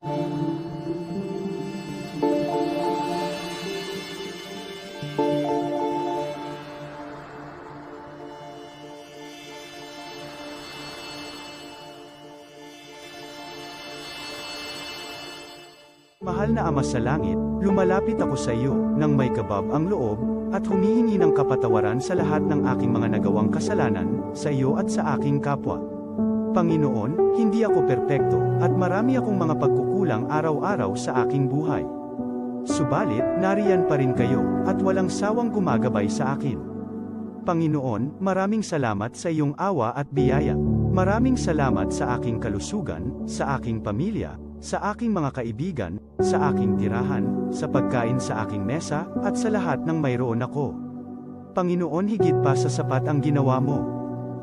Mahal na Ama sa Langit, lumalapit ako sa iyo, nang may kabab ang loob, at humihingi ng kapatawaran sa lahat ng aking mga nagawang kasalanan, sa iyo at sa aking kapwa. Panginoon, hindi ako perpekto, at marami akong mga pagkukulang araw-araw sa aking buhay. Subalit, nariyan pa rin kayo, at walang sawang gumagabay sa akin. Panginoon, maraming salamat sa iyong awa at biyaya. Maraming salamat sa aking kalusugan, sa aking pamilya, sa aking mga kaibigan, sa aking tirahan, sa pagkain sa aking mesa, at sa lahat ng mayroon ako. Panginoon, higit pa sa sapat ang ginawa mo.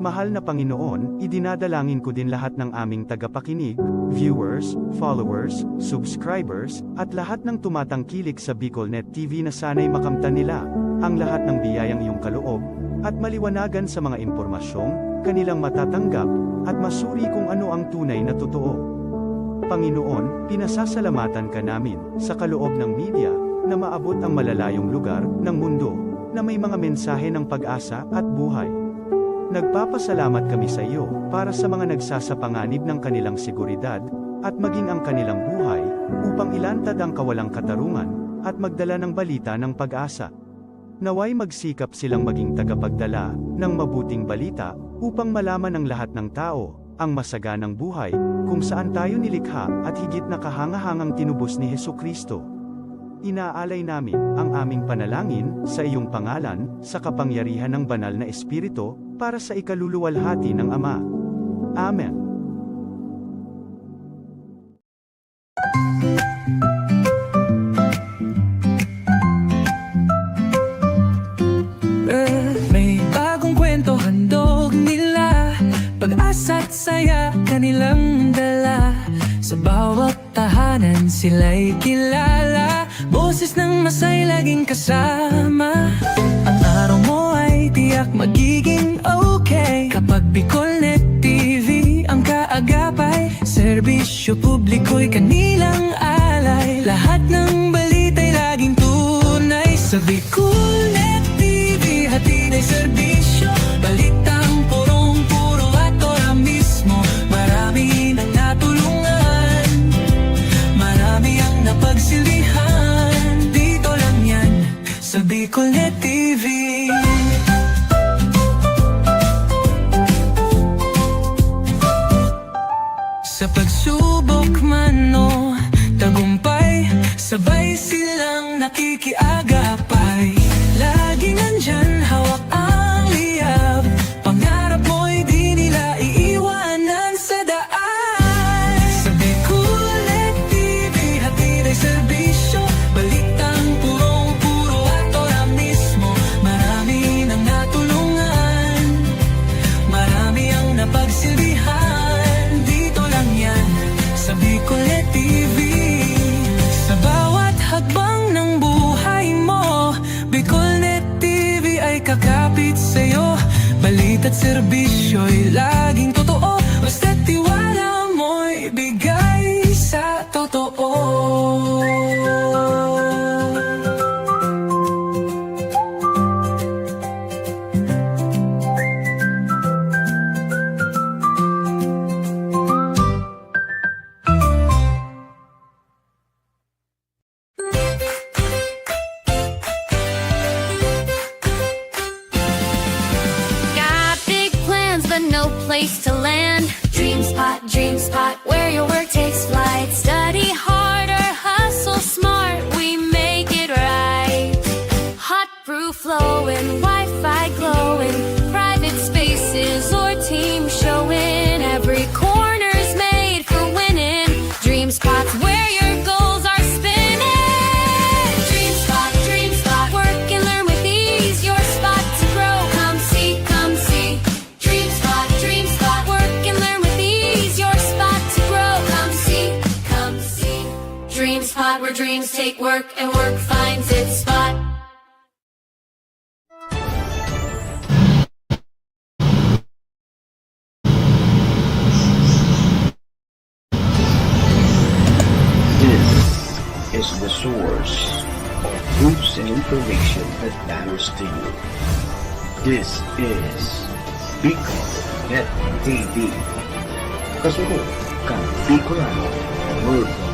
Mahal na Panginoon, idinadalangin ko din lahat ng aming tagapakinig, viewers, followers, subscribers, at lahat ng tumatangkilik sa BicolNet TV na sana'y makamtan nila ang lahat ng biyayang iyong kaloob, at maliwanagan sa mga impormasyong kanilang matatanggap, at masuri kung ano ang tunay na totoo. Panginoon, pinasasalamatan ka namin, sa kaloob ng media, na maabot ang malalayong lugar, ng mundo, na may mga mensahe ng pag-asa, at buhay. Nagpapasalamat kami sa iyo, para sa mga nagsasapanganib ng kanilang seguridad, at maging ang kanilang buhay, upang ilantad ang kawalang katarungan, at magdala ng balita ng pag-asa. Naway magsikap silang maging tagapagdala, ng mabuting balita, upang malaman ng lahat ng tao, ang masaganang buhay, kung saan tayo nilikha, at higit na kahangahangang tinubos ni Hesukristo. Inaalay namin ang aming panalangin sa iyong pangalan, sa kapangyarihan ng banal na Espiritu, para sa ikaluluwalhati ng Ama. Amen. May bagong kwento handog nila, pag-asa't saya kanilang dala. Sa bawat tahanan sila'y kilala, boses ng masay laging kasama. Ang araw mo ay tiyak magiging okay, kapag BicolNet TV ang kaagapay. Serbisyo publiko'y kanilang alay, lahat ng balita'y laging tunay. Sa BicolNet TV hatid ay serbisyo, balitang purong-puro at ora mismo. Marami nang natulungan, marami ang napagsilbihan, dito lang yan sa BicolNet TV. Sa pagsubok man o tagumpay, sabay silang nakikiagapay. Lagi nandyan, hawak ang liyab, pangarap mo'y di nila iiwanan sa daan. Sa BicolNet TV hatid ay serbisyo, balitang purong-puro at ora mismo. Marami nang natulungan, marami ang napagsilbihan, dito lang yan sa BicolNet TV. Sa bawat hakbang ng buhay mo, BicolNet TV ay kakapit sa'yo. Balita't serbisyo'y laging totoo, basta't tiwala mo'y bigay sa totoo. Got big plans but no place to land. Dream spot, where your work takes flight. Study harder, hustle smart, we make it right. Hot brew flowing, Wi-Fi glowing, private spaces or team showing. Every corner's made for winning. Dream spots where your goals are spinning. Dream spot, work and learn with ease. Your spot to grow, come see, come see. Dream spot, work and learn with ease. Your spot to grow, come see, come see. Dream spot, where dreams take work and work finds its spot. is the source of news and information that matters to you. This is Bicol Net TV. Kasunod kang Bicolano Worldwide.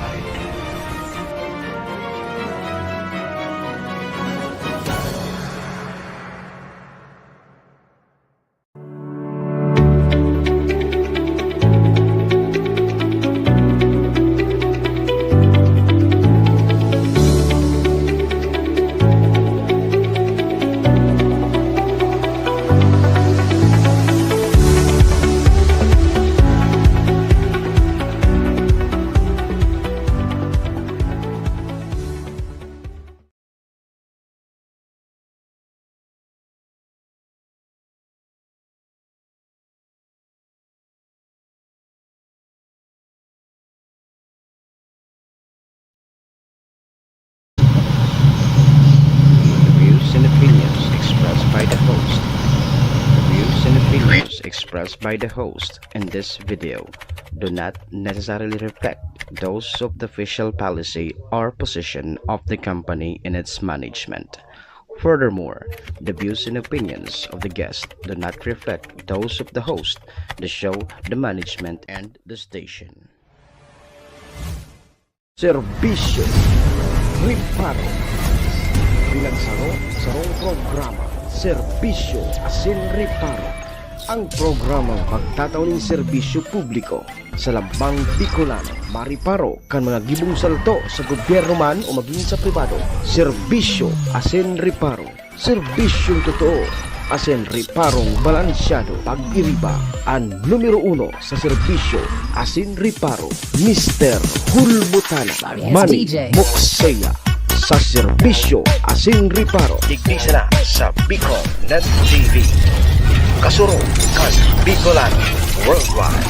Expressed by the host in this video do not necessarily reflect those of the official policy or position of the company and its management. Furthermore, the views and opinions of the guest do not reflect those of the host, the show, the management, and the station. Serbisyo Riparo Pinagsaro sarong programa Serbisyo Asin Riparo, ang programang pagtatawning serbisyo publiko sa lambang Bicolano, mariparo kan mga gibong salto sa gobyerno man o maging sa pribado. Serbisyo asin riparo, serbisyong totoo asin riparong balansyado. Pag-iriba ang numero 1 sa serbisyo asin riparo, Mr. Hulbutana Manny Moxeya sa serbisyo asin riparo. Digdisa na sa Bicol Net TV. Kasuro kan Bicolano Worldwide.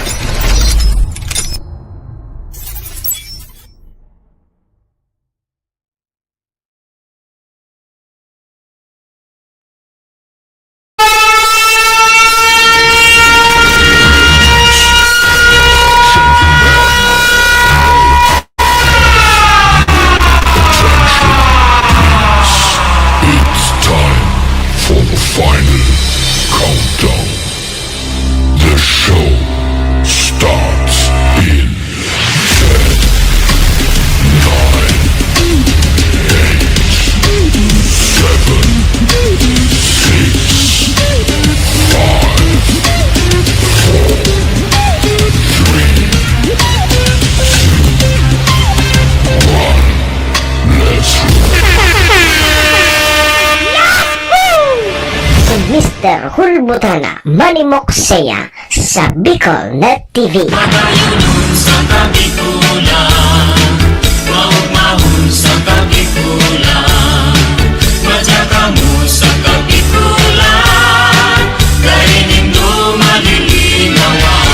Mr. Hulbutana Manny Moxeya sa Bicol Net TV. Magayunon sa Kabikulan, maugmahon sa Kabikulan, matsaka mo sa Kabikulan, kainin mo malilinawan.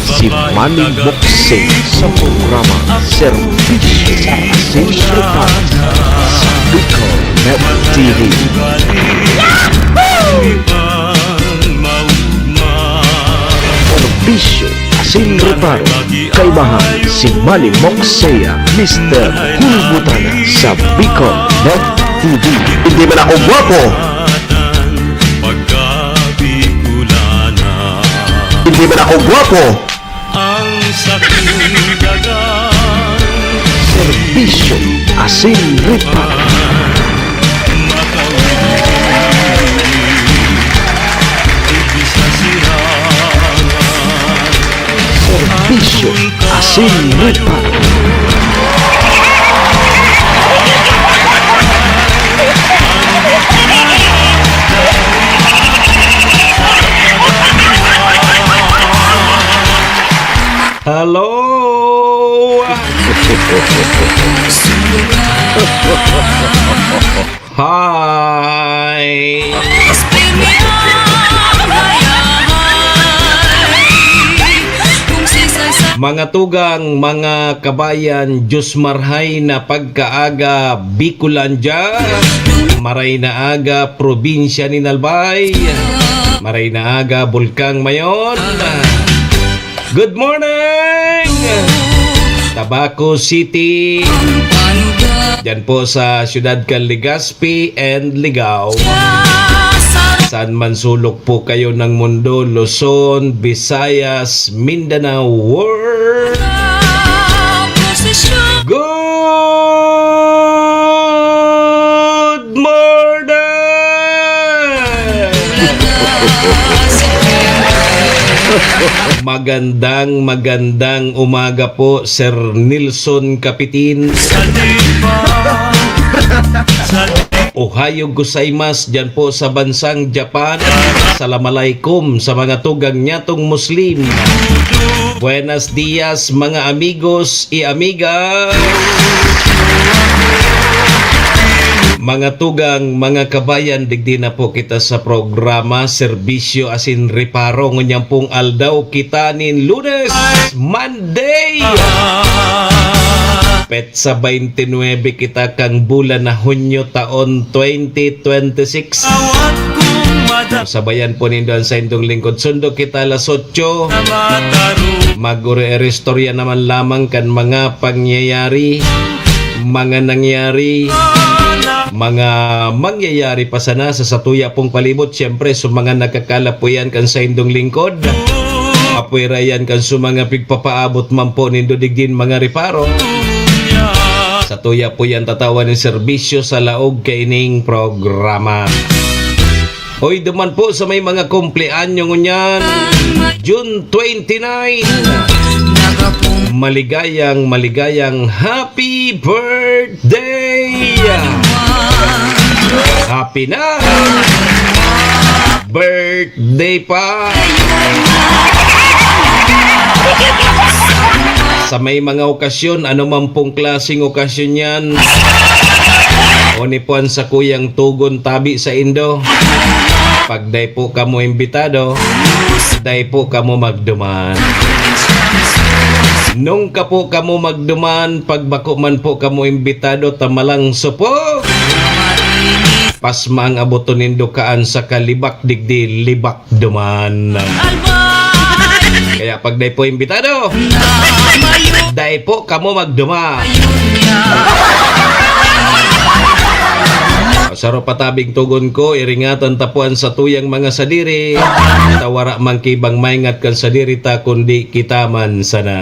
Si Manny Moxeya sa programa Serbisyo Asin Riparo sa Bicol Net TV. Serbisyo asin riparo, kay mahal si Manny Moxeya, Mr. Hulbutana sa Bicol Net TV. Hindi man ako gwapo, hindi man ako gwapo, Ang saking dagan, serbisyo asin riparo. Serbisyo asin riparo. Hello! Hi! Mga tugang, mga kabayan, Diyos marhay na pagkaaga Bicolandia, maray na aga probinsya ni Nalbay, maray na aga Bulkang Mayon. Good morning! Tabaco City, dyan po sa Ciudad Legazpi and Ligao. Saan man sulok po kayo ng mundo, Luzon, Visayas, Mindanao, world. Good morning! Magandang umaga po, Sir Nilson Kapitin. Ohayo gozaimasu dyan po sa bansang Japan. Assalamualaikum sa mga tugang nyatong Muslim. Buenos dias mga amigos y amigas. Mga tugang, mga kabayan, digdi na po kita sa programa Serbisyo asin Reparo. Ngunyang pong aldaw kita nin Lunes, Monday. Petsa 29 kita kang bulan na Hunyo taon 2026. Sabayan po nindoan sa indong lingkod. Sundo kita alas 8. Mag-restorya naman lamang kan mga pangyayari, mga nangyari, mga mangyayari pa sana sa satuya pong palibot. Siyempre sa mga nakakalapuyan kan sa indong lingkod. Apwerayan kan sa mga pigpapaabot man po nindo digdin mga reparo. Sa tuya po yan tatawan ng serbisyo sa laog kaining programa. Hoy duman po sa may mga kumpleanyo ngunyan, June 29. Maligayang happy birthday! Happy na! Birthday pa! Sa may mga okasyon, ano man pong klaseng okasyon yan, onipuan sa kuyang tugon tabi sa Indo. Pag day po kamo imbitado, day po kamo magduman. Nung ka po kamo magduman, pagbako man po kamo imbitado, tamalang supok. Pasma ang aboton nindo kaan sa kalibak digdi libak duman. Kaya pag day po imbitado, day po kamo magduma. Saro patabing tugon ko, iringatan tapuan sa tuyang mga sadiri. Tawara man kibang maingat kan sadiri ta kundi kita man sana.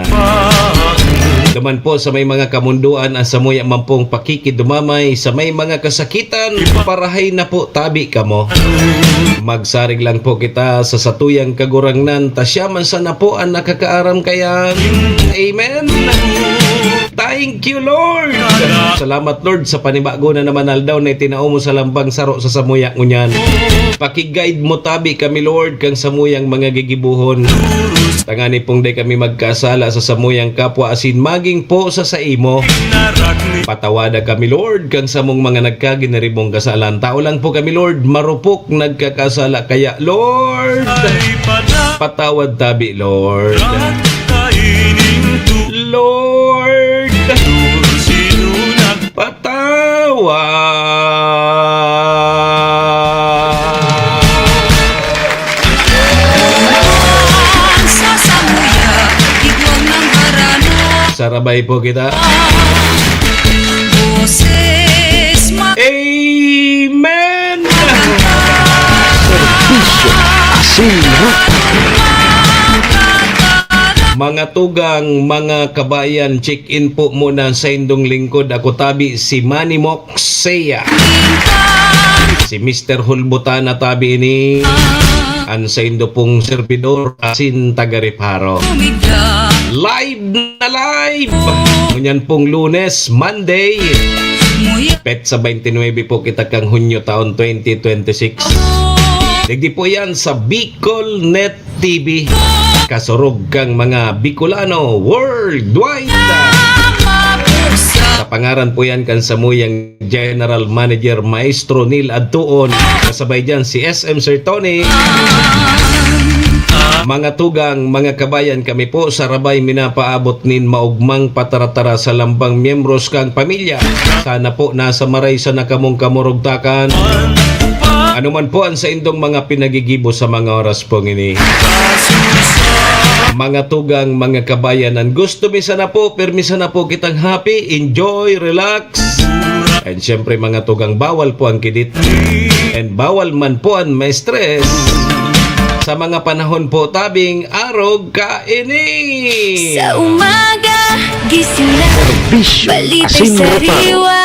Daman po sa may mga kamunduan ang samuya man pong pakikidumamay sa may mga kasakitan, parahay na po tabi kamo. Magsarig lang po kita sa satuyang kagurangnan, tasya man sana po ang nakakaaram kayan. Amen. Thank you Lord. Salamat Lord sa panibago na naman aldaw na itinao mo sa lambang saro sa samuya ngunyan. Pakiguide mo tabi kami Lord kang samuyang mga gigibuhon. Tangani pong day kami magkasala sa samuyang kapwa asin maging po sa imo. Patawada kami Lord kang samong mga nagkaginaribong kasalan. Tao lang po kami Lord, marupok nagkakasala kaya Lord, patawad tabi Lord. Lord, sarabay po kita. Amen. Mga tugang, mga kabayan, check-in po muna sa indong lingkod. Ako tabi si Manny Moxea. Si Mr. Hulbutana tabi ini. Ang sa indo pong servidor asin taga-reparo. Live na live! Ngunyan pong Lunes, Monday. Petsa 29 po kita kang Hunyo taon 2026. Digdi po yan sa Bicol Net TV. Kasurog kang mga Bicolano worldwide. Sa pangaran po yan kan samuyang General Manager Maestro Neil Adtuon. Kasabay dyan si SM Sir Tony. Mga tugang, mga kabayan, kami po sa Rabay minapaabot nin maugmang pataratara sa lambang miyembros kang pamilya. Sana po nasa maray sa nakamong kamurugtakan. Ano man po ang sa indong mga pinagigibo sa mga oras pong ini. mga tugang mga kabayanan. Gusto misa na po, permisa na po kitang happy, enjoy, relax. And syempre mga tugang, bawal po ang kidit. And bawal man po ang may stress. Sa mga panahon po tabing arog kaini. Sa umaga, gising na Bisyo, Balita'y asin sariwa,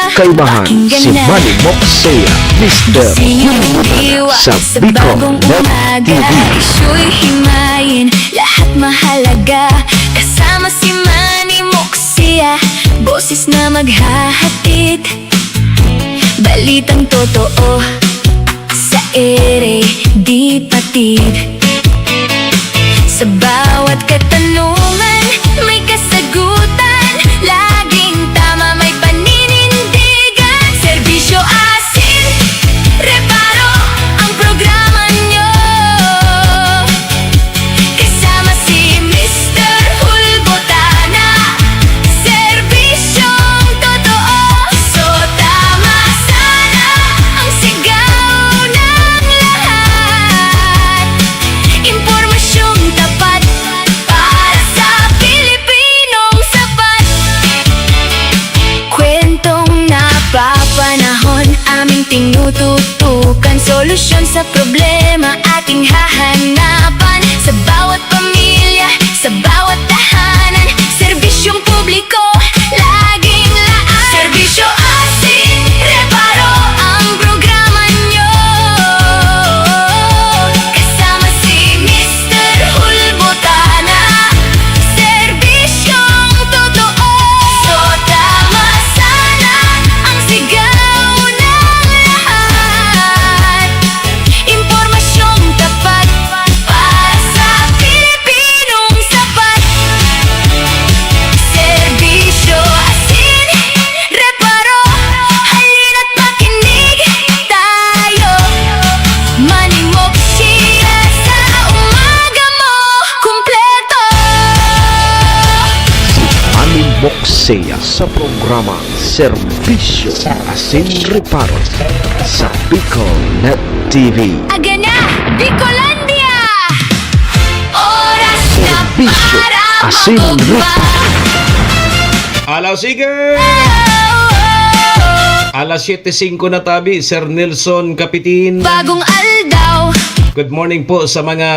reparo, kalmahan, pakinggan si na. Manny Moxea, Mr. Siyang diwa sa sa Bicol bagong Net umaga TV. Isyu'y himayin, lahat mahalaga Kasama si Manny Moxea, boses na maghahatid Balitang totoo, sa ere di patid Sa bawat katanungan, may kasagutan Laging tama, may paninindigan Serbisyo asin, reparo ang programa nyo Kasama si Mr. Hulbotana Serbisyong totoo So tama sana ang sigaw ng lahat Impormasyong tapat para sa Pilipinong sapat Kwentong napapanahon aming tinututukan Solusyon sa problema ating hahanapan Sa bawat pamilya, sa bawat tahanan Serbisyong publiko, laging laan Serbisyo asin, reparo ang programa nyo Kasama si Mr. Hulbotana Serbisyong totoo So tama sana ang sigaw ng lahat Impormasyong tapat para sa Pilipinong sapat Serbisyo asin, reparo Halina't makinig tayo Manny Moxea sa umaga mo kumpleto Manny Moxea sa programa Serbisyo Asin Reparo sa Bicol Net TV. Aga na, Bicolandia! Oras na Serbisyo para asin magugma Alaw sige! Alas 7:05 na tabi, Sir Nelson Kapitin. Bagong aldaw Good morning po sa mga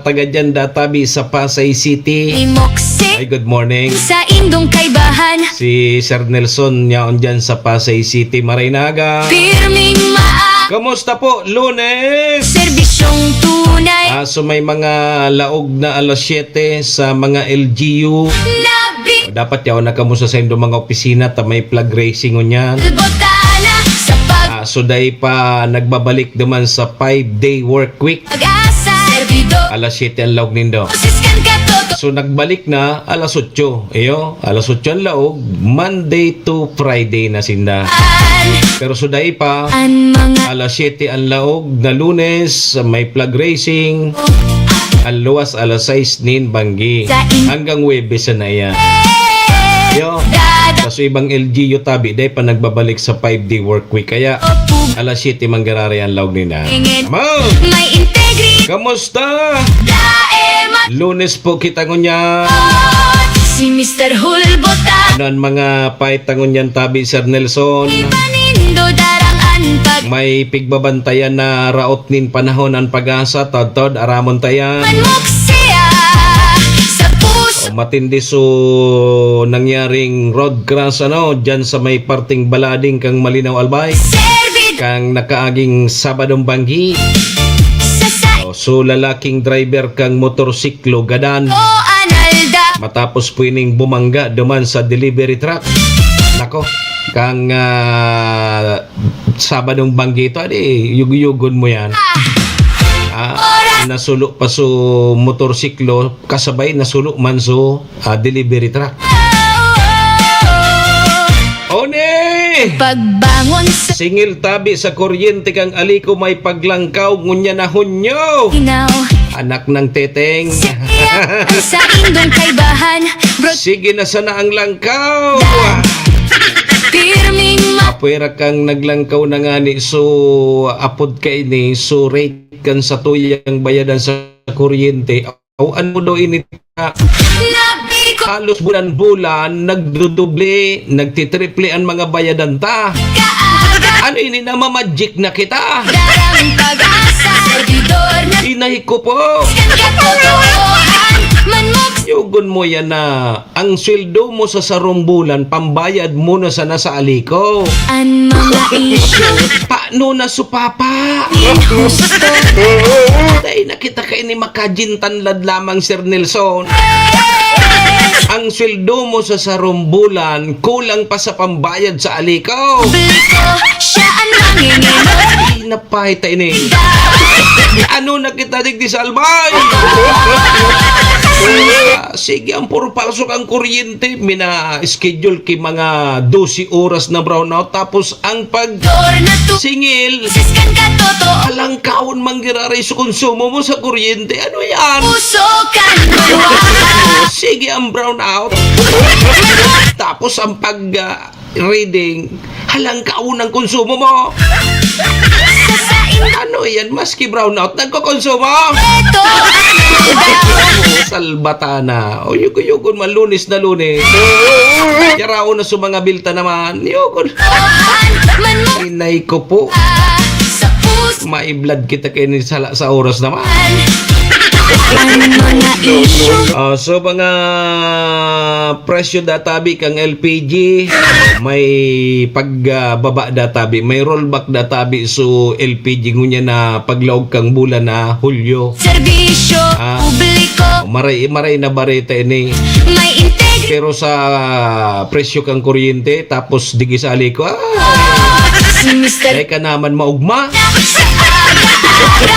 taga dyan databi sa Pasay City. ni Moxie Ay, good morning. Sa indong kaibahan Si Sir Nelson yaon dyan sa Pasay City, Maraynaga. Pirming maa Kamusta po, Lunes? Serbisyong tunay So may mga laog na alas 7 sa mga LGU. Nabi Dapat yaon na kamusta sa indong mga opisina ta may flag racing o niyan. Botana sa So dahi pa nagbabalik naman sa 5-day work week. pag-asa Servidor Alas 7 ang laog nindo. Siskan ka toto So nagbalik na alas 8. Iyo, alas 8 ang laog, Monday to Friday na sinda. Pero so dahi pa An mga alas 7 ang laog na Lunes, may flag racing. Ang luwas alas 6 nin banggi. Hanggang Webes na yan. Yo. dada Kaso ibang LGU tabi dahi pa nagbabalik sa 5-day work week. Kaya alas 7 manggarari ang laog nina. Ingin Amo! May integri Kamusta? Daema Lunes po kita ngunya. Si Mr. Hulbota Ano ang mga paitangon yan tabi, Sir Nelson? Panindo darangan pag May pigbabantayan na raot nin panahon ang pag-asa. Tod-tod, aramon tayan. Moxea sa puso O matindi so nangyaring road crash dyan sa may parting balading kang Malinaw Albay. Servid Kang nakaaging Sabadong Banggi. sa So lalaking driver kang motorsiklo gadan. o analda Matapos puining bumangga duman sa delivery truck. Nako, kang Sabadong Banggi ito, yug-yugon mo yan. Nasulo pa so motorsiklo, kasabay nasulo man so delivery truck. pagbangon sa Singil tabi sa kuryente kang aliko may paglangkaw ngunya na hunyo. inaw Anak ng teteng. sa indong kaibahan bro Sige na sana ang langkaw. pirming Apwera kang naglangkaw na nga ni so apod ka ini so rate kan sa tuyang bayadan sa kuryente Ano mo daw init na Labi ko halos bulan-bulan, nagduduble, nagtitriple ang mga bayadan ta. Ano ini na mamagic na kita? daraming pag-asa. Servidor na Inahi ko po. katotohan. Manmok Yugon mo yan na ang sweldo mo sa sarumbulan, pambayad mo na sana sa aliko. ang mga isyu. Paano na supapa? Inhusto. Dahil nakita kayo ni makajintanlad lamang Sir Nelson. Ang sweldo mo sa sarumbulan, kulang pa sa pambayad sa aliko. Bliko siya ang mangingilo. Ay, napahita ini. Ano na kita digdi sa albay? Sige, ang puro palsok ang kuryente. Mina-schedule ki mga 12 oras na brownout. Tapos ang pag Dor na to. singil, Siskan katotoo. alang kaon manggiraray sa konsumo mo sa kuryente. Ano yan? Puso kan manwa. Sige, ang brownout. Tapos ang pag reading, halang kaon ang konsumo mo. Sasain Ano yan? Maski brownout, nagkokonsumo. ito ang daw. Salbatana. O yugon man lunes na lunes. Yarao na sa mga bilta naman. Yugon. Manmok Inay ko po. sa puso. Maiblad kita kayo ni sa oras naman. Ang mga isyu. So mga presyo databi kang LPG, may pagbaba databi, may rollback databi so LPG ngunya na paglaog kang bulan na Hulyo. Serbisyo publiko. Maray na bareta ini. May integrity. Pero sa presyo kang kuryente tapos digisali ko, Si Mr. dahil ka naman maugma. Sa aga.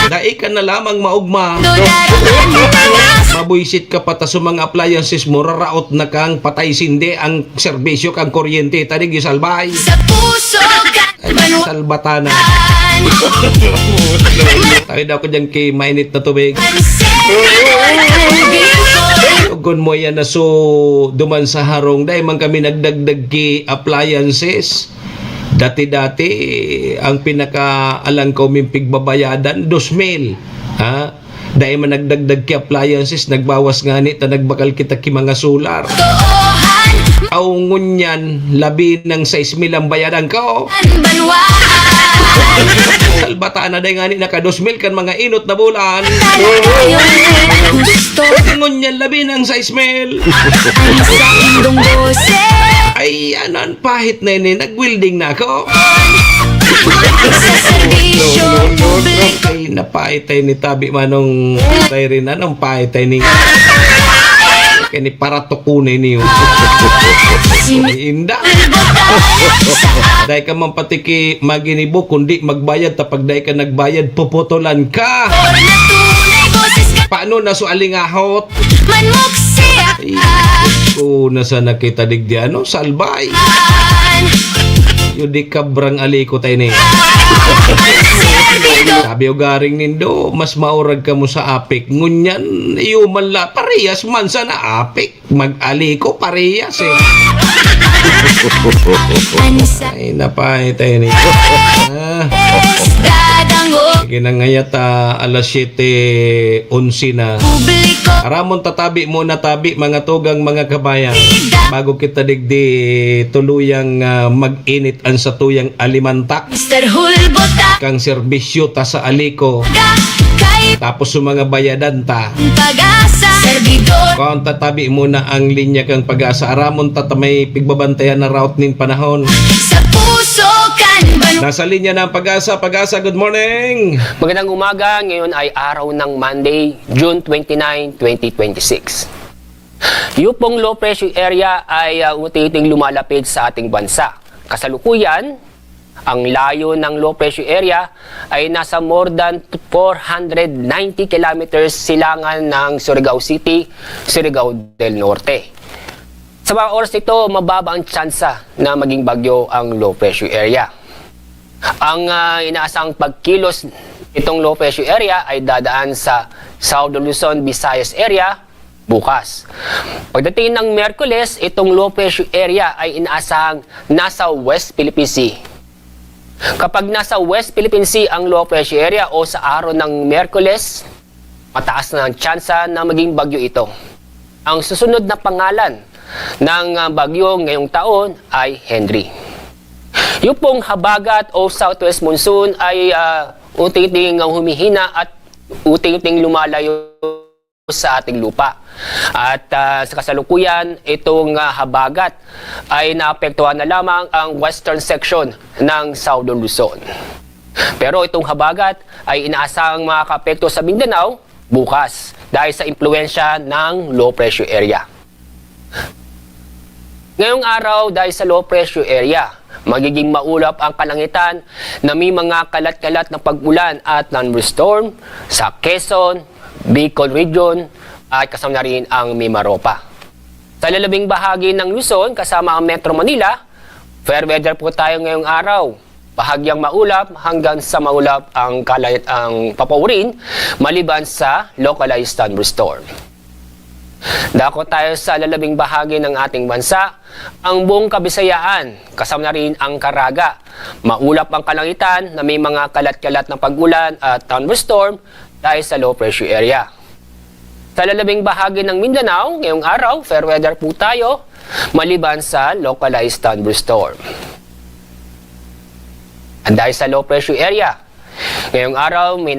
Dahil ka na lamang maugma. Dolaran mo na. Mabuisit ka pata sa mga appliances mo, raraot na kang patay sindi ang serbisyo kang kuryente. Tanig gisalbay. Sa puso kan manwa. Salbatana. Tayo daw ko dyan kay mainit na tubig. Ugon mo yan na so duman sa harong. Dahil man kami nagdagdag ki appliances. Dati-dati, ang pinaka-alang ko mimpig babayadan, 2,000. Ha? Dahil man nagdagdag ki appliances, nagbawas nga ni, nagbakal kita ki mga solar. Aungon yan, labi ng 6,000 ang bayadan ko. Salbataan na dahil nga ni, naka 2,000 kan mga inot na bulan. Ingon yan, labi ng 6,000. Ay, anan, pahit na yun, nag-welding na ako. Ay, napahit tayo ni Tabi Manong tayo rin, anong pahit tayo ni kaya ni para tukunay niyo. Ay, inda. Dahil ka man patiki maginibo, kundi magbayad, tapag dahil ka nagbayad, puputulan ka. Paano na sualingahot? Ay, nasa nakita digdi ano, salbay. Yudi kabrang aliko tayo ni. Sabi o garing nindo, mas maurag ka mo sa apik. Ngunyan, man la, parehas man sa na apik. Mag-aliko, parehas eh. Ay, napahit tayo ni. Sige na ngayat, alas 7:11 na. Aramon tatabi mo na tabi mga tugang mga kabayan. Bago kita digdi tuluyang mag-init ang sa tuyang alimantak. Mr. Hulbota. Kang serbisyo ta sa aliko. Kay Tapos sa mga bayadan ta. pag-asa. Servidor. Kung tatabi mo na ang linya kang pag-asa. Aramon may pigbabantayan na route ning panahon. Sa puso kan banwa. Nasa linya ng pag-asa. Pag-asa, good morning! Magandang umaga, ngayon ay araw ng Monday, June 29, 2026. Yung pong low pressure area ay unti-unting lumalapit sa ating bansa. Kasalukuyan, ang layo ng low pressure area ay nasa more than 490 kilometers silangan ng Surigao City, Surigao del Norte. Sa mga oras nito, mababa ang tsansa na maging bagyo ang low pressure area. Ang inaasang pagkilos itong low pressure area ay dadaan sa Southern Luzon, Visayas area bukas. Pagdating ng Miyerkules, itong low pressure area ay inaasang nasa West Philippine Sea. Kapag nasa West Philippine Sea ang low pressure area o sa araw ng Miyerkules, mataas na ang tsansa na maging bagyo ito. Ang susunod na pangalan ng bagyo ngayong taon ay Henry. Yung pong habagat o southwest monsoon ay unti-unting humihina at unti-unting lumalayo sa ating lupa. At sa kasalukuyan, itong habagat ay naapektuhan na lamang ang western section ng Southern Luzon. Pero itong habagat ay inaasahang makakaapekto sa Mindanao bukas dahil sa impluensya ng low pressure area. Ngayong araw, dahil sa low pressure area, magiging maulap ang kalangitan na may mga kalat-kalat na pag-ulan at thunderstorm sa Quezon, Bicol Region at kasama na rin ang Mimaropa. Sa lalabing bahagi ng Luzon kasama ang Metro Manila, fair weather po tayo ngayong araw. Bahagyang maulap hanggang sa maulap ang papaurin maliban sa localized thunderstorm. Dako tayo sa lalabing bahagi ng ating bansa, ang buong Kabisayaan, kasama na rin ang Caraga. Maulap ang kalangitan na may mga kalat-kalat na pag-ulan at thunderstorm dahil sa low pressure area. Sa lalabing bahagi ng Mindanao, ngayong araw, fair weather po tayo, maliban sa localized thunderstorm. At dahil sa low pressure area, ngayong araw, may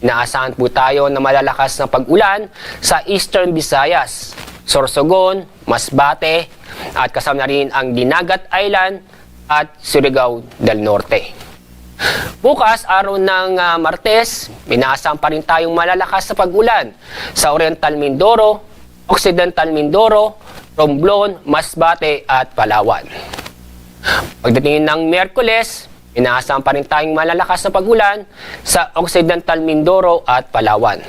inaasahan po tayo na malalakas na pag-ulan sa Eastern Visayas, Sorsogon, Masbate, at kasama na rin ang Dinagat Island at Surigao del Norte. Bukas, araw ng Martes, inaasahan pa rin tayong malalakas na pag-ulan sa Oriental Mindoro, Occidental Mindoro, Romblon, Masbate at Palawan. Pagdating ng Miyerkules, inaasahan pa rin tayong malalakas na pag-ulan sa Occidental Mindoro at Palawan.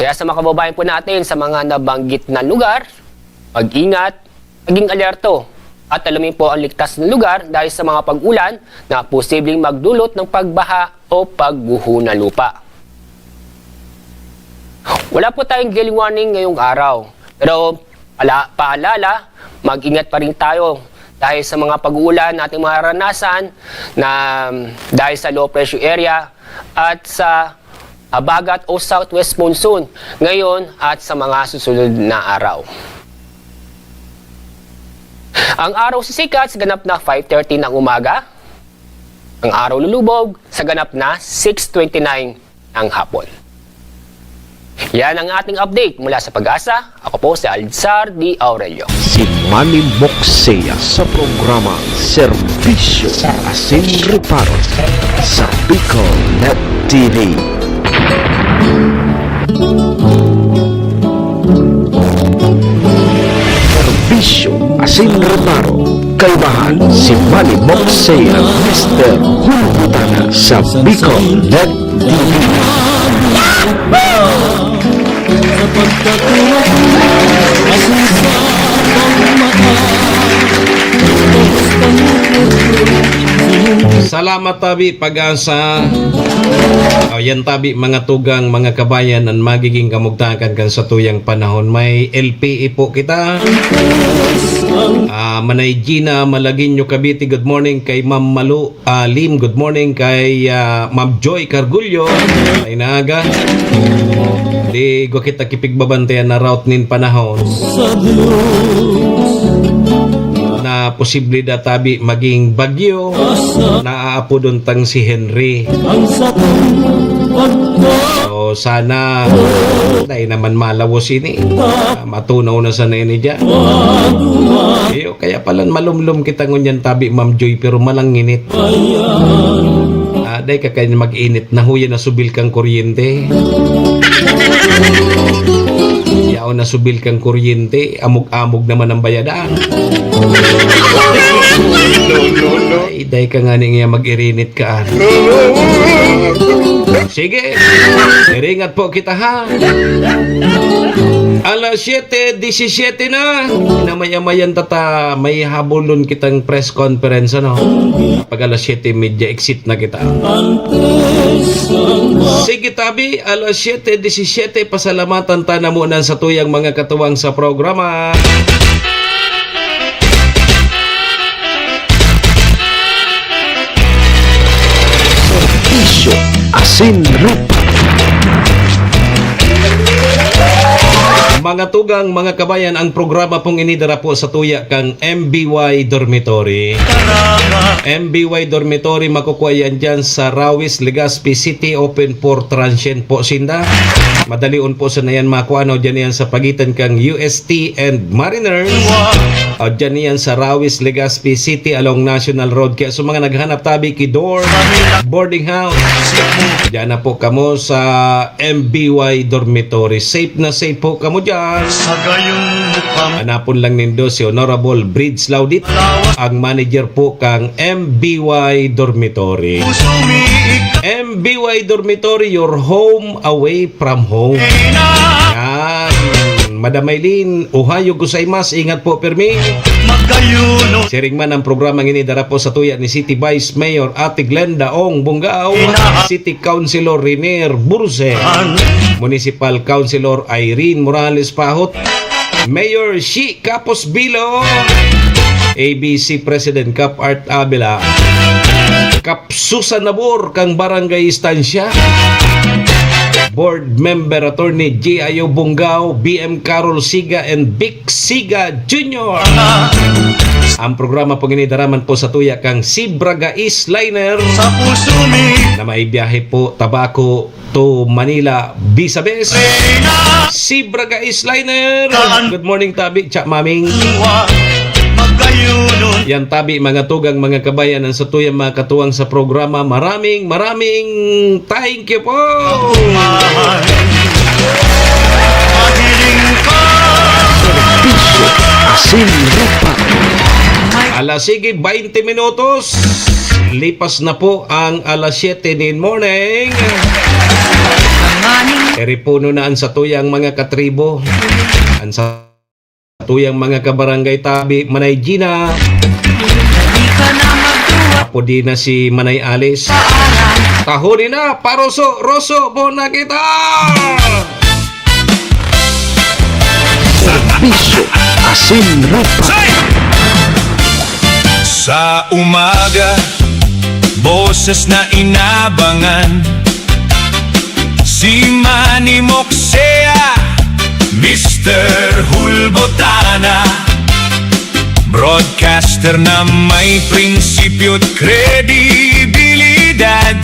Kaya sa mga kababayan po natin sa mga nabanggit na lugar, mag-ingat, maging alerto, at alamin po ang ligtas na lugar dahil sa mga pag-ulan na posibleng magdulot ng pagbaha o pagguho ng lupa. Wala po tayong gale warning ngayong araw, pero paalala, mag-ingat pa rin tayo dahil sa mga pag-uulan nating mararanasan na dahil sa low pressure area at sa habagat o southwest monsoon ngayon at sa mga susunod na araw. Ang araw sisikat sa ganap na 5:30 ng umaga. Ang araw lulubog sa ganap na 6:29 ng hapon. Yan ang ating update mula sa Pag-asa. Ako po si Alzar D. Aurelio. Si Manny Moxea sa programa Serbisyo Asin Reparo sa Bicol Net TV. Serbisyo Asin Reparo, kalbahan si Manny Moxea, Mr. Hulutana sa Bicol Net TV. Salamat tabi Pag-asa. Yan tabi mga tugang mga kabayan ang magiging kamugtakan kan sa tuyang panahon. May LPE po kita. Manay Gina Malaguinyo Cavite, good morning kay Ma'am Malu Lim, good morning kay Ma'am Joy Cargulyo. Ay naaga. Di go kita kipigbabantayan na route nin panahon na posible databi maging bagyo na aapodon tang si Henry. So sana dahil naman malawos ini matunaw na sana ini dyan. Kaya palan malumlum kita ngunyan tabi Ma'am Joy pero malanginit. Dahil kakain mag-init na huya na subil kang kuryente. Yaw na subil kang kuryente, amog-amog naman ang bayadaan. Dahil ka nga niya mag-irinit ka. Sige, iringat po kita ha. Alas 7:17 na. Namaya-mayan tata, may habulon kitang press conference ano. Pag alas 7:30 exit na kita. Sige tabi, alas 7:17 pasalamatan ta na muna sa tuyang mga katuwang sa programa. Serbisyo Asin Reparo. Mga tugang, mga kabayan, ang programa pong inidara po sa tuya kang MBY Dormitory. MBY Dormitory, makukuha yan dyan sa Rawis, Legazpi City, open for transient po sinda. Madalion po sa nayan makuha, no, dyan yan sa pagitan kang UST and Mariners. O dyan yan sa Rawis, Legazpi City along National Road. Kaya sa mga naghanap tabi kidor, boarding house, dyan na po kamo sa MBY Dormitory. Safe na safe po kamo dyan. Sa gayong mukhang Hanapon lang nindo si Honorable Bridge Laudit, ang manager po kang MBY Dormitory. sumiik MBY Dormitory, your home away from home. Yan. Madam Maylin, ohayo gozaimasu. Ingat po, Permi. magayuno Siring man ang programang inidara po sa tuya ni City Vice Mayor Ate Glenda Ong Bungao, City Councilor Renier Burse, Municipal Councilor Irene Morales Pahot, Mayor Shi Capos Bilo, ABC President Cap Art Abela, Cap Susan Nabor kang Barangay Estancia, Board Member Attorney J. Ayo Bungao, BM Carol Siga and Vic Siga Jr. Ang programa pong inidaraman po sa tuya kang Sibraga East Liner sa puso mi na may biyahe po Tabaco to Manila Bisabes. Sibraga East Liner. Good morning, Tabi. Tsa, maming. magayuno Yan, Tabi, mga tugang, mga kabayan, ang sa tuya mga katuwang sa programa. Maraming thank you po. mahiling ka Piso Asin Rupa. Alas 20 minutos. Lipas na po ang alas 7 in morning. Eripuno na ang satuyang mga katribo. Ang satuyang mga kabarangay Tabi, Manay Gina. Apo di na si Manay Alice. Tahuli na, paroso, roso, bona kita! Piso Asin Rupa. sa umaga, boses na inabangan, si Manny Moksea, Mr. Hulbotana, broadcaster na may prinsipyo't kredibilidad,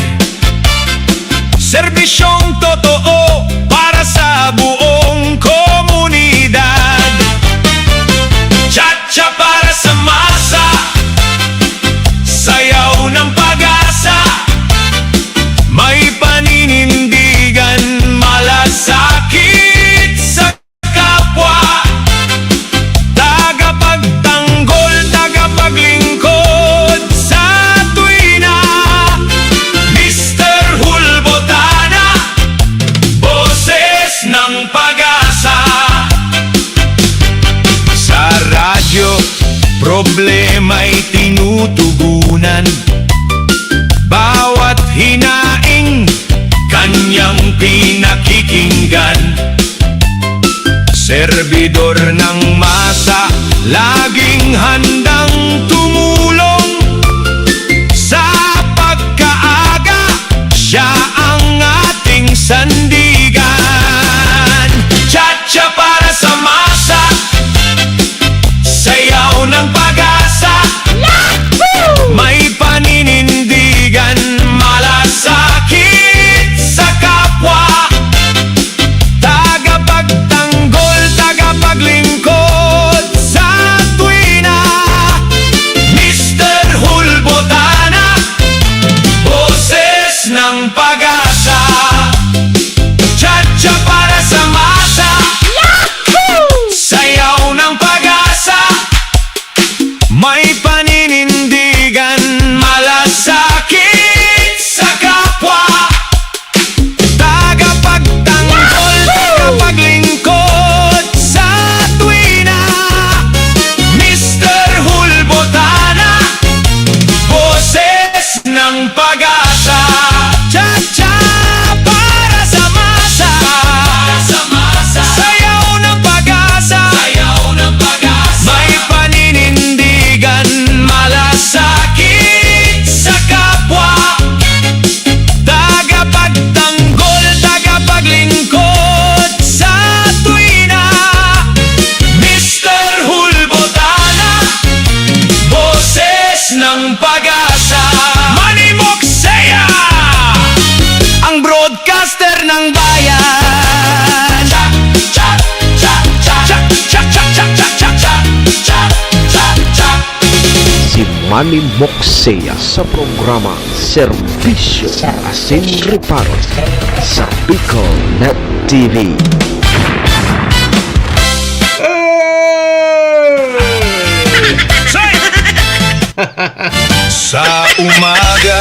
serbisyong totoo para sa buong komunidad, tsa-tsa para sa masa, sayaw ng pag-asa, may paninindigan, malasakit sa kapwa, tagapagtanggol, tagapaglingkod sa tuwina, Mr. Hulbotana, boses ng pag-asa. Sa radyo, problema'y tinutugunan, bawat hinaing kanyang pinakikinggan, serbidor ng masa, laging handang tumulong, sa pagkaaga, siya ang ating sandigan, tsa-tsa para sa masa, sayaw ng pag-asa, may paninindigan, malasakit sa kapwa, tagapagtanggol, tagapaglingkod sa tuwina, Manny Moxea sa programa Serbisyo Asin Reparo sa Bicol Net TV. Sa umaga,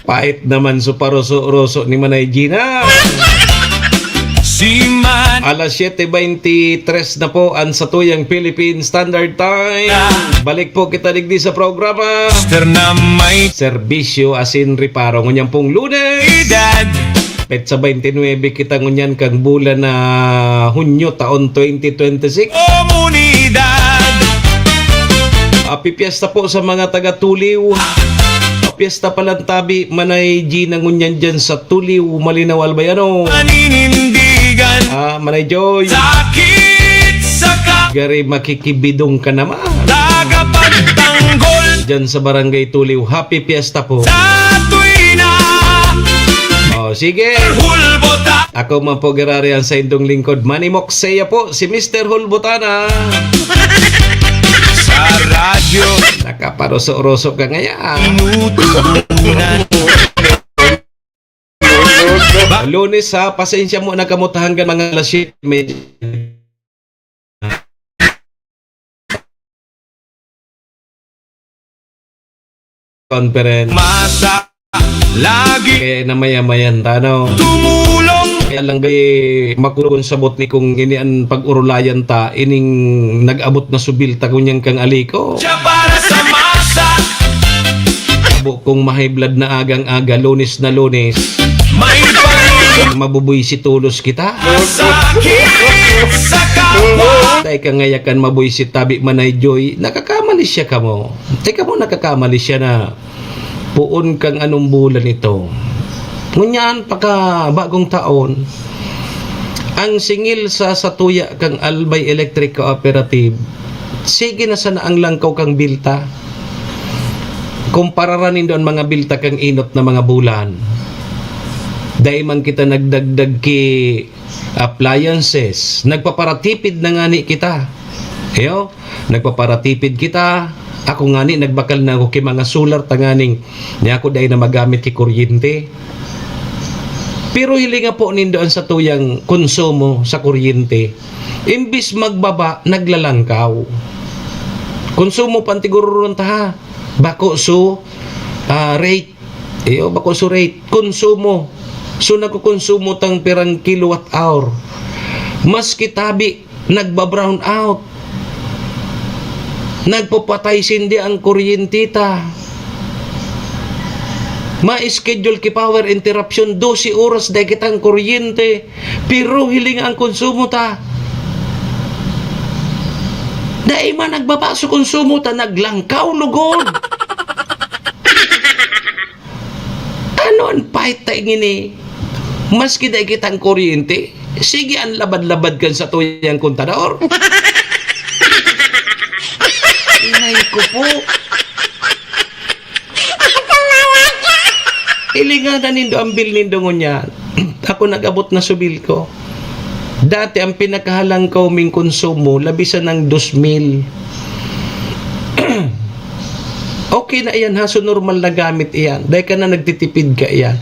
Pait naman sa paroso-roso ni Manay Gina. si Man Alas 7:23 na po ang satuyang Philippine Standard Time. Balik po kita digdi sa programa Master na may Serbisyo Asin Reparo. Ngunyan pong Lunes. edad. Petsa 29 kita ngunyan kang bulan na Hunyo taon 2026. Komunidad. Happy Fiesta po sa mga taga-Tuliw. Fiesta Palantabi, Manay Gina ngunyan dyan sa Tuliw, Malinaw, Albayano. Paninindigan. Manay Joy. Sakit sa Gari makikibidong ka naman. tagapagtanggol. Dyan sa Barangay Tuliw. Happy Fiesta po. Sa tuwina. Sige. Hulbota. Ako man po girarian sa indong lingkod. Manny Moxea po, si Mr. Hulbotana. Sa radyo. Nakaparoso-roso ka ngayon. Inutunan. Lunes ha, pasensya mo nakamutahan ka mga alas 7. Conference. Masa. Lagi Kaya na maya-mayan tanaw. tumulong. Kaya lang gay makulon sabot ni kung inian pag-urulayan ta ining nag-abot na subil ta kunyang kang aliko. Siya para sa masa. Abo kung mahiblad na agang-aga Lunes na Lunes. May pangin. Mabubuy si tulos kita. Sakit sa kapwa. Tay ka ngayakan mabuy si tabi Manay Joy. Nakakamali siya ka mo. Teka mo nakakamali siya na puon kang anong bulan ito. Ngunyan pagka bagong taon, ang singil sa Satuya kang Albay Electric Cooperative, sige na sana ang langkaw kang bilta. Kumparanin doon mga bilta kang inot na mga bulan. Dahil man kita nagdagdag ki appliances, nagpaparatipid na nga ni kita. Yo, nagpaparatipid kita. Ako nga ni nagbakal na ako ki mga solar tanganing niya ako dahil na magamit ki kuryente. Pero hilinga po nindoon sa tuyang konsumo sa kuryente. Imbis magbaba, naglalangkaw. Konsumo pantiguro ta ha. Bako so rate. Bako so rate. Konsumo. So nagkukonsumo tang pirang kilowatt hour. Mas kitabi nagba-brown out. Nagpapatay sindi ang kuryente ta. Ma-schedule ki power interruption 12 oras dahil kitang kuryente. Pero hiling ang konsumo ta. Dahil man nagbaba sa konsumo ta, naglangkaw lugod. Ano ang pahit ta ingini? Maski dahil kitang kuryente, sige ang labad-labad kan sa tuyang kontador. Inay ko po. Ilinganan nindo ang bill nindo ngunya. Ako nag-abot na subil ko. Dati ang pinakahalang kauming konsumo, labisan ng 2,000. Okay na iyan ha, so normal na gamit iyan. Dahil ka na nagtitipid ka iyan.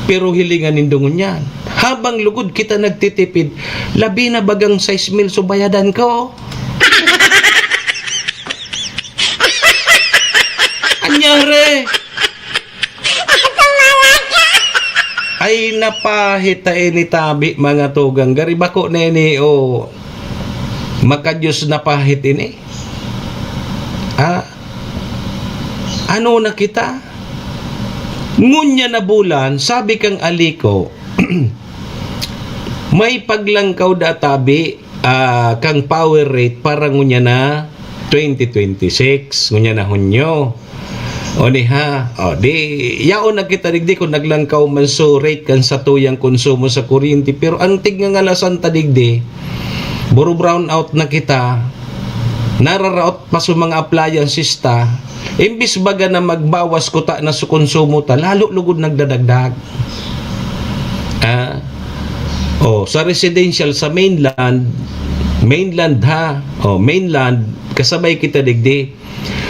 Pero hilingan nindo ngunya. Habang lugod kita nagtitipid, labi na bagang 6,000 subayadan ko. Anyari? Ay napahita ni tabi mga tugang garibako nene o makadyos na pahit ini. Ano na kita? Ngunya na bulan, sabi kang aliko, may paglangkaw da tabi kang power rate para ngunya na 2026, ngunya na Hunyo. O di ha, o di, yaon na kita digdi kung naglangkaw man so rate kan sa tuyang konsumo sa kuryente. Pero ang tigng ngalasan ta digdi, buro brown out na kita, nararaot pa sa mga appliances ta, imbis baga na magbawas ko ta na sa konsumo ta, lalo lugod nagdadagdag. Sa residential sa mainland ha, mainland, kasabay kita digdi,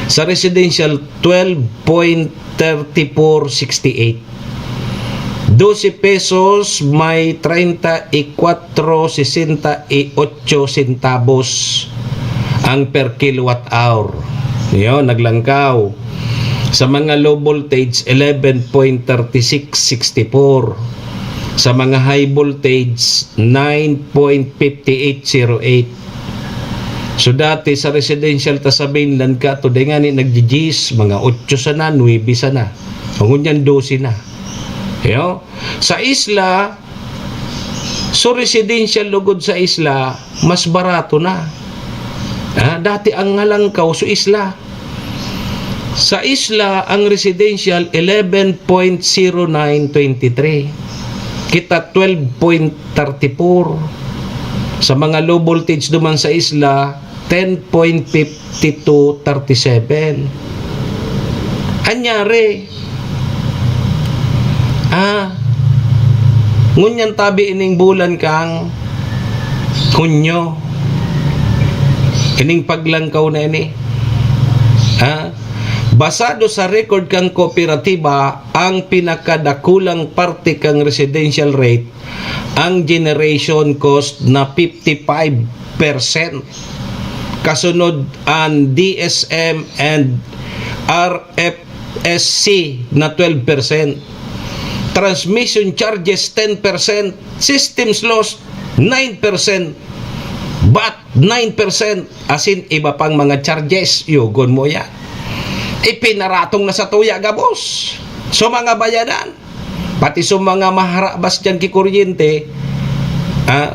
Sa residential, 12.3468. 12 pesos may 34.68 centavos ang per kilowatt hour. Yun, naglangkaw. Sa mga low voltage, 11.3664. Sa mga high voltage, 9.5808. So dati sa residential ta sa mainland ka, today nga ni nagjijis, mga 8 sana, 9 sana. Pangunyan 12 na. Yo? Sa isla, so residential lugod sa isla, mas barato na. Dati ang ngalangkaw sa isla. Sa isla, ang residential 11.0923. Kita 12.34. Sa mga low voltage duman sa isla, 10.5237. Anyari? Ngunyan tabi ining bulan kang Hunyo. Ining paglangkaw na ini. Basado sa record kang kooperatiba, ang pinakadakulang parte kang residential rate, ang generation cost na 55%. Kasunod ang DSM and RFSC na 12%. Transmission charges 10%. Systems loss 9%. VAT 9%. Asin iba pang mga charges. Yugon mo yan. Ipinaratong na sa tuya gabos. So mga bayanan, pati so mga maharabas dyan ki kuryente,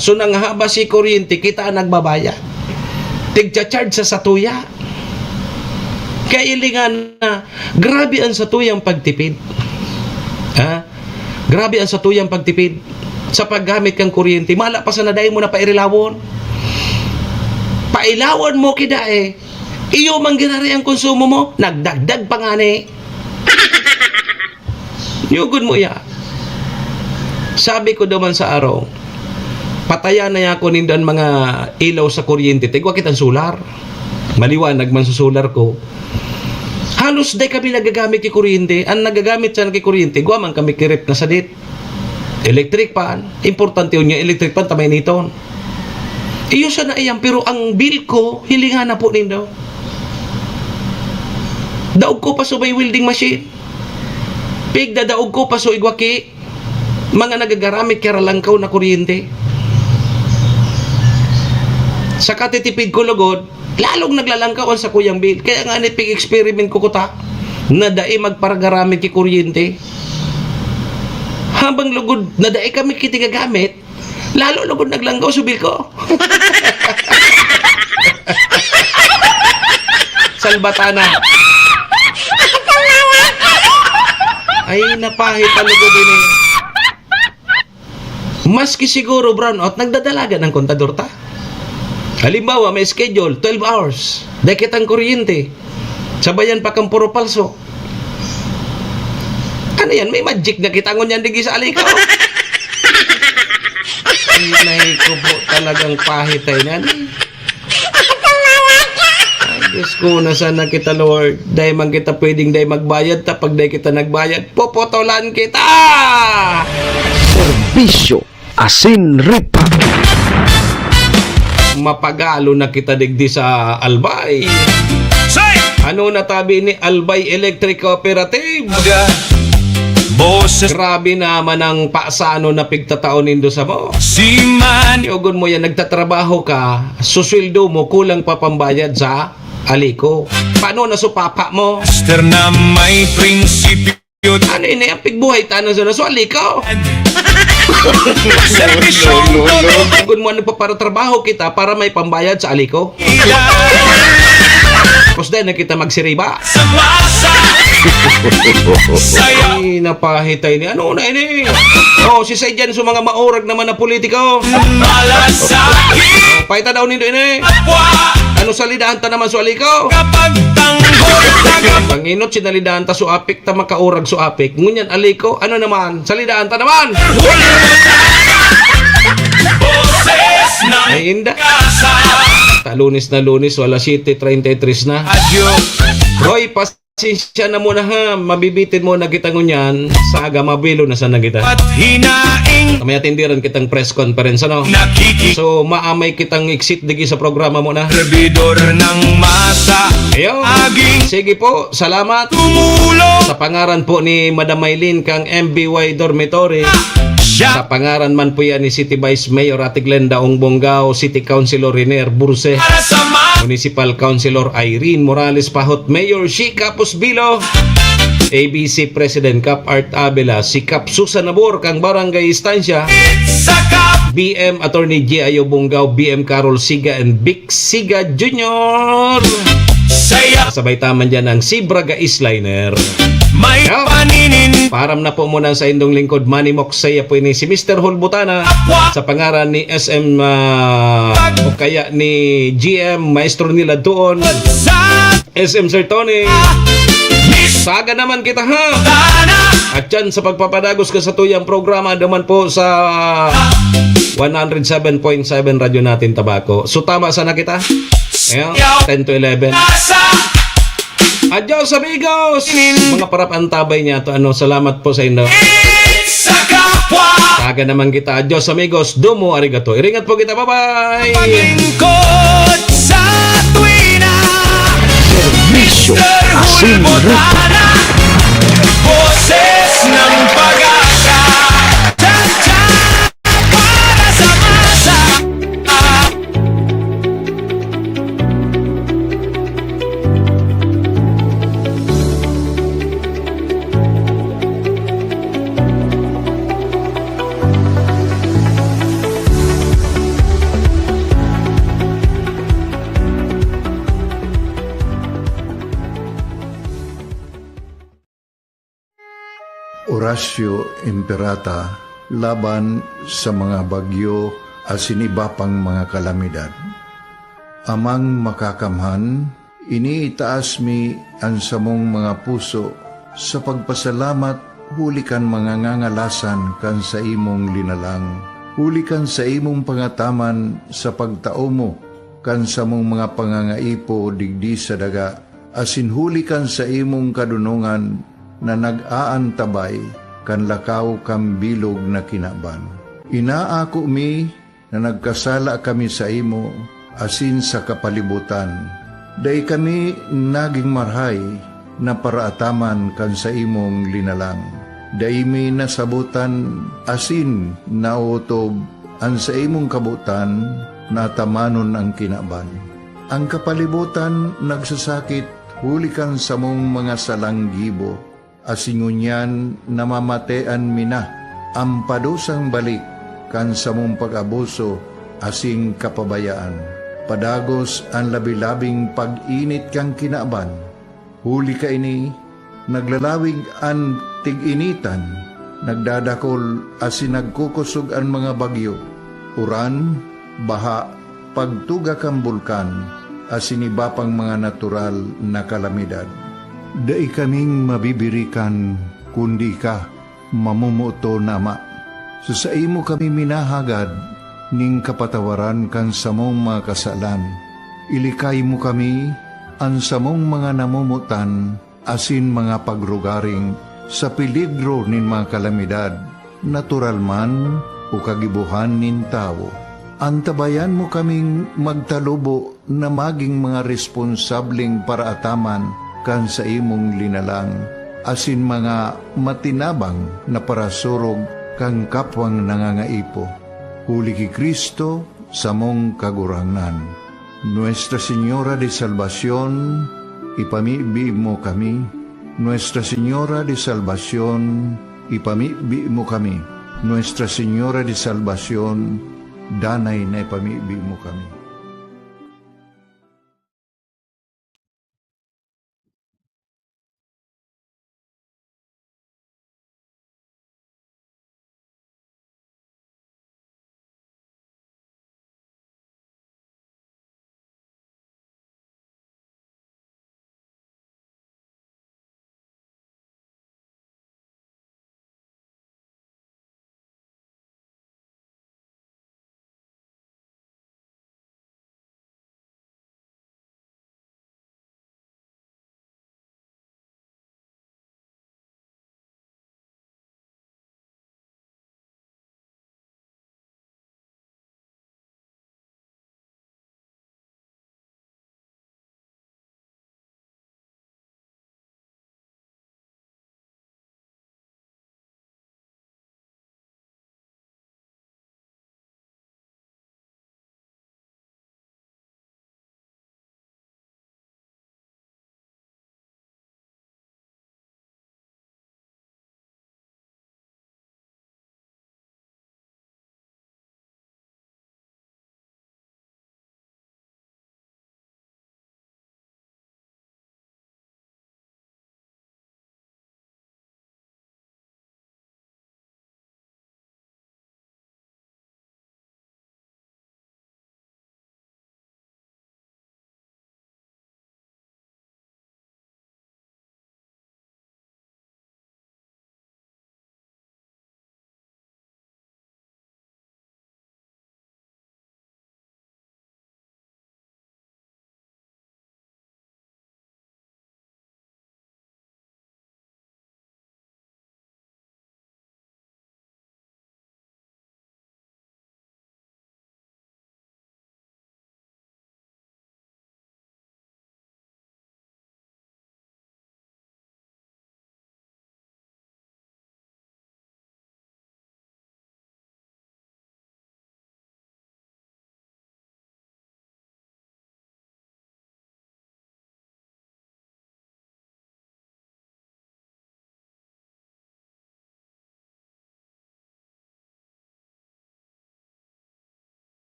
so nang habas si kuryente, kita nagbabayad. Tigcha-charge sa tuya. Kaya ilingan na, grabe ang sa tuyang pagtipid. Grabe ang sa tuyang pagtipid. Sa paggamit kang kuryente, mala pa sa naday mo na pairilawon. Pailawon mo kida iyo man ginari ang konsumo mo, nagdagdag pa nga ni. Yugod mo ya. Sabi ko naman sa araw, patayan na ako nindan mga ilaw sa kuryente, tigwa kitang solar. Maliwanag man sa solar ko. Halos day kami nagagamit ki kuryente. Ang nagagamit sa ki kuryente, gwa man kami kirip na sadit. Electric pan, importante yun yung electric pan, tamay niton. Iyo siya na iyang, pero ang bill ko, hilingan na po nindo. Daog ko pa so may welding machine. Pigda daog ko pa so igwaki. Mga nagagaramit kaya langkaw na kuryente. Sa katitipid ko lugod, lalong naglalangkawan sa kuyang bill. Kaya nga nipig experiment ko kuta na dae magparagaramit ki kuryente. Habang lugod na dae kami kitigagamit, lalo lugod naglangkaw sa bill ko. Salbatana. Ay, napahit talaga din eh. Maski siguro brownout, nagdadalaga ng kontador ta. Halimbawa, may schedule, 12 hours. Dekit ang kuryente. Sabayan pa kang puro palso. Ano yan? May magic na kitangon yan digi sa alikaw. Ay, nahi ko po talagang pahit ay nan. Diyos ko, nasaan na kita, Lord? Dahil man kita pwedeng dahil magbayad, tapag dahil kita nagbayad, popotolan kita! Serbisyo asin reparo. Mapagalo na kita digdi sa Albay. Say! Ano natabi ni Albay Electric Cooperative? Boses Grabe naman ang paasano na pigtataon nindo sa mo. si man Yogon mo yan, nagtatrabaho ka, susweldo mo, kulang pa pambayad sa aliko. Paano na supapa mo? Master na may prinsipyo Ano ini ang pigbuhay tanong sa naso aliko? Serbisyong tulog Yogon mo ano pa para trabaho kita para may pambayad sa aliko. Tapos din na kita magsiriba. sa masa Saya Ay, napahitay ni ano na ini. Oh, si Sayjan sa mga maurag naman na politiko. malasakit Paita daw nindo ini. Kapwa Ano salidahan ta naman sa aliko? kapag tanggol tagap Panginot sinalidahan ta suapik ta makaurag suapik. Ngunyan aliko, ano naman? Salidahan ta naman. Boses ng Ay, inda. kasa. Lunes na lunes, wala 7:33 na. Adios. Roy, pasensya na muna ha. Mabibitin mo na kitang unyan. Sa aga mabilo na sana kita. At hinaing Kamaya tindiran kitang press conference, ano? nakiki. So, maamay kitang exit digi sa programa mo na. Servidor ng masa. Ayun. Aging Sige po, salamat. tumulong Sa pangaran po ni Madam Maylin kang MBY Dormitory. siya Sa pangaran man po yan ni City Vice Mayor Ate Glenda Ongbongao, City Councilor Riner Burse, para sa Municipal Councilor Irene Morales Pahot, Mayor Shika Pusbilo, ABC President Cap Art Abela, si Cap Susan Nabor kang Barangay Estancia, sa kap. BM Attorney G. Ayo Bonggao, BM Carol Siga and Vic Siga Jr. Saya Sabay taman dyan ang Sibraga Isliner. may Yeah. paninin. Param na po muna sa indong lingkod, Manny Moksaya po ini si Mr. Hulbutana sa pangaran ni SM o kaya ni GM Maestro nila doon, Sa SM Sir Tony. miss Saga naman kita ha. Tana. At dyan sa pagpapadagos ka sa tuyang programa naman po sa 107.7 radyo natin Tabako. So tama sana kita. Ayan, 10 to 11. Nasa Adios amigos! Mga parapantabay niya to, ano, salamat po sa inyo. sa kapwa. Saga naman kita. Adios amigos. Domo arigato. Iringat po kita. Bye-bye! Paglingkod sa tuwina. Servisyo Asin Ripa. Hulbutana. Boses ng pag-asa. Cha-cha para sa masa. Horacio Imperata laban sa mga bagyo asin iba pang mga kalamidad. Amang makakamhan, iniitaas mi ang samong mga puso sa pagpasalamat huli kan mga ngangalasan kan sa imong linalang. Huli kan sa imong pangataman sa pagtao mo kan sa mong mga pangangaipo digdi sa daga. Asin huli kan sa imong kadunungan na nag-aantabay kan lakaw kam bilog na kinaban. Inaako mi na nagkasala kami sa imo asin sa kapalibutan. Day kami naging marhay na paraataman kan sa imong linalang. Day mi nasabutan asin nautob ang sa imong kabutan na tamanon ang kinaban. Ang kapalibutan nagsasakit huli kan sa mong mga salanggibo. Asingunyan namamatean mina ang padusang balik kan sa mong pag-abuso asing kapabayaan. Padagos ang labi-labing pag-init kang kinaban. Huli ka ini, naglalawig ang tig-initan, nagdadakol asin nagkukusog ang mga bagyo. Uran, baha, pagtuga kang bulkan, asin iba pang mga natural na kalamidad. Dai kaming mabibirikan, kundi ka, mamumuto nama. Sa imo kami minahagad, ning kapatawaran kan samong mga kasalan. Ilikay mo kami, ang samong mga namumutan, asin mga pagrugaring, sa peligro nin mga kalamidad, natural man o kagibuhan nin tao. Antabayan mo kaming magtalubo na maging mga responsabling paraataman kan sa imong linalang, asin mga matinabang na parasurog kang kapwang nangangaipo. Huli ki Kristo sa mong kagurangan. Nuestra Señora de Salvación, ipamibi mo kami. Nuestra Señora de Salvación, ipamibi mo kami. Nuestra Señora de Salvación, danay na ipamibi mo kami.